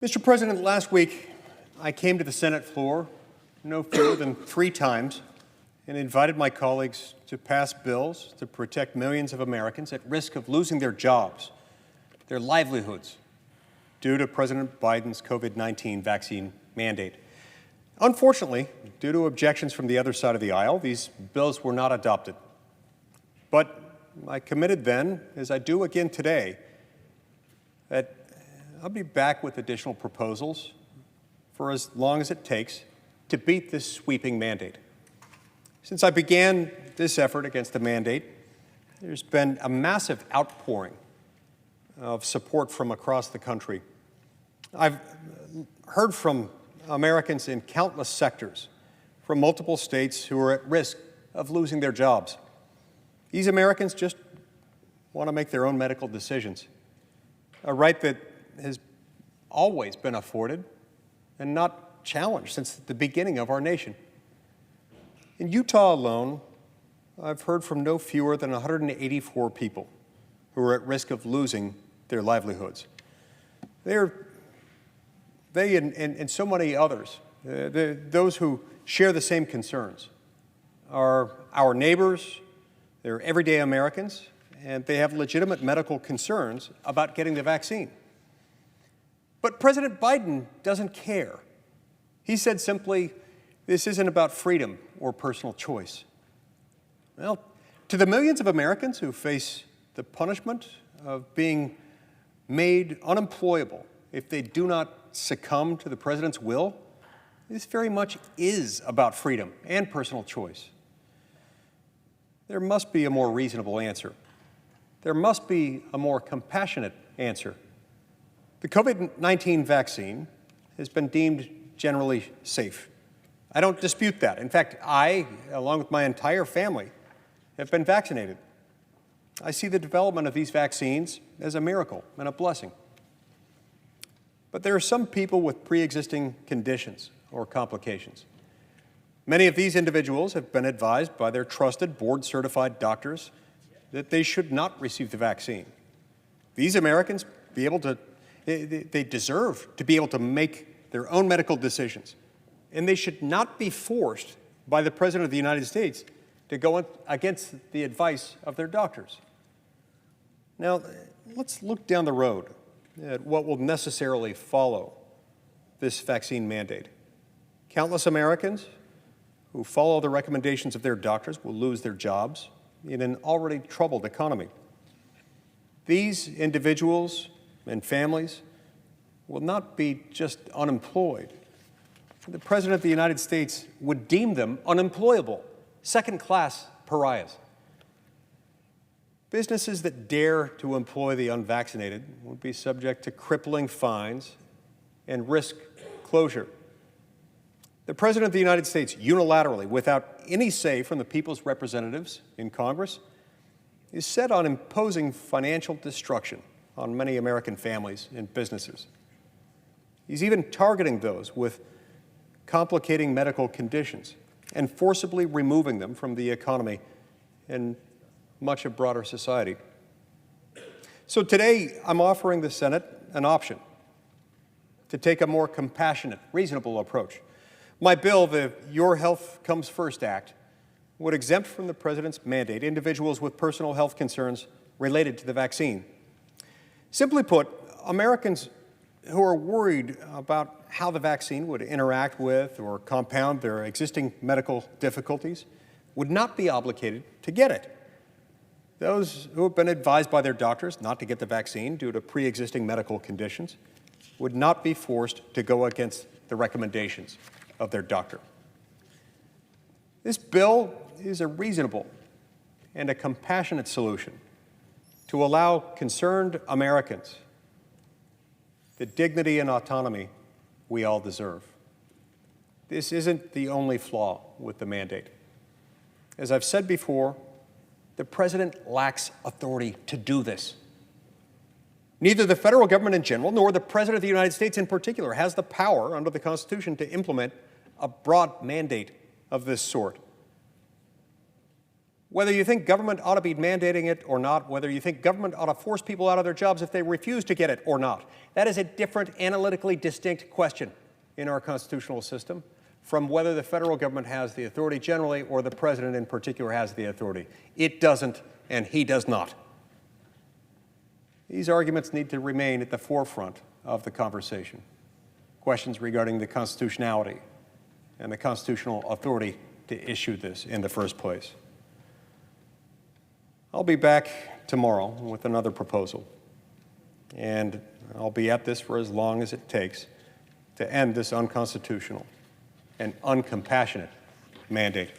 Mr. President, last week I came to the Senate floor no fewer than 3 times and invited my colleagues to pass bills to protect millions of Americans at risk of losing their jobs, their livelihoods, due to President Biden's COVID-19 vaccine mandate. Unfortunately, due to objections from the other side of the aisle, these bills were not adopted. But I committed then, as I do again today, that I'll be back with additional proposals for as long as it takes to beat this sweeping mandate. Since I began this effort against the mandate, there's been a massive outpouring of support from across the country. I've heard from Americans in countless sectors from multiple states who are at risk of losing their jobs. These Americans just want to make their own medical decisions, a right that has always been afforded and not challenged since the beginning of our nation. In Utah alone, I've heard from no fewer than 184 people who are at risk of losing their livelihoods. They and so many others, those who share the same concerns, are our neighbors, they're everyday Americans, and they have legitimate medical concerns about getting the vaccine. But President Biden doesn't care. He said simply, this isn't about freedom or personal choice. Well, to the millions of Americans who face the punishment of being made unemployable if they do not succumb to the president's will, this very much is about freedom and personal choice. There must be a more reasonable answer. There must be a more compassionate answer. The COVID-19 vaccine has been deemed generally safe. I don't dispute that. In fact, I, along with my entire family, have been vaccinated. I see the development of these vaccines as a miracle and a blessing. But there are some people with pre-existing conditions or complications. Many of these individuals have been advised by their trusted board-certified doctors that they should not receive the vaccine. These Americans they deserve to be able to make their own medical decisions, and they should not be forced by the President of the United States to go against the advice of their doctors. Now, let's look down the road at what will necessarily follow this vaccine mandate. Countless Americans who follow the recommendations of their doctors will lose their jobs in an already troubled economy. These individuals and families will not be just unemployed. The President of the United States would deem them unemployable, second-class pariahs. Businesses that dare to employ the unvaccinated would be subject to crippling fines and risk closure. The President of the United States, unilaterally, without any say from the people's representatives in Congress, is set on imposing financial destruction on many American families and businesses. He's even targeting those with complicating medical conditions and forcibly removing them from the economy and much of broader society. So today, I'm offering the Senate an option to take a more compassionate, reasonable approach. My bill, the Your Health Comes First Act, would exempt from the President's mandate individuals with personal health concerns related to the vaccine. Simply put, Americans who are worried about how the vaccine would interact with or compound their existing medical difficulties would not be obligated to get it. Those who have been advised by their doctors not to get the vaccine due to pre-existing medical conditions would not be forced to go against the recommendations of their doctor. This bill is a reasonable and a compassionate solution to allow concerned Americans the dignity and autonomy we all deserve. This isn't the only flaw with the mandate. As I've said before, the President lacks authority to do this. Neither the federal government in general nor the President of the United States in particular has the power under the Constitution to implement a broad mandate of this sort. Whether you think government ought to be mandating it or not, whether you think government ought to force people out of their jobs if they refuse to get it or not, that is a different, analytically distinct question in our constitutional system from whether the federal government has the authority generally or the president in particular has the authority. It doesn't, and he does not. These arguments need to remain at the forefront of the conversation. Questions regarding the constitutionality and the constitutional authority to issue this in the first place. I'll be back tomorrow with another proposal, and I'll be at this for as long as it takes to end this unconstitutional and uncompassionate mandate.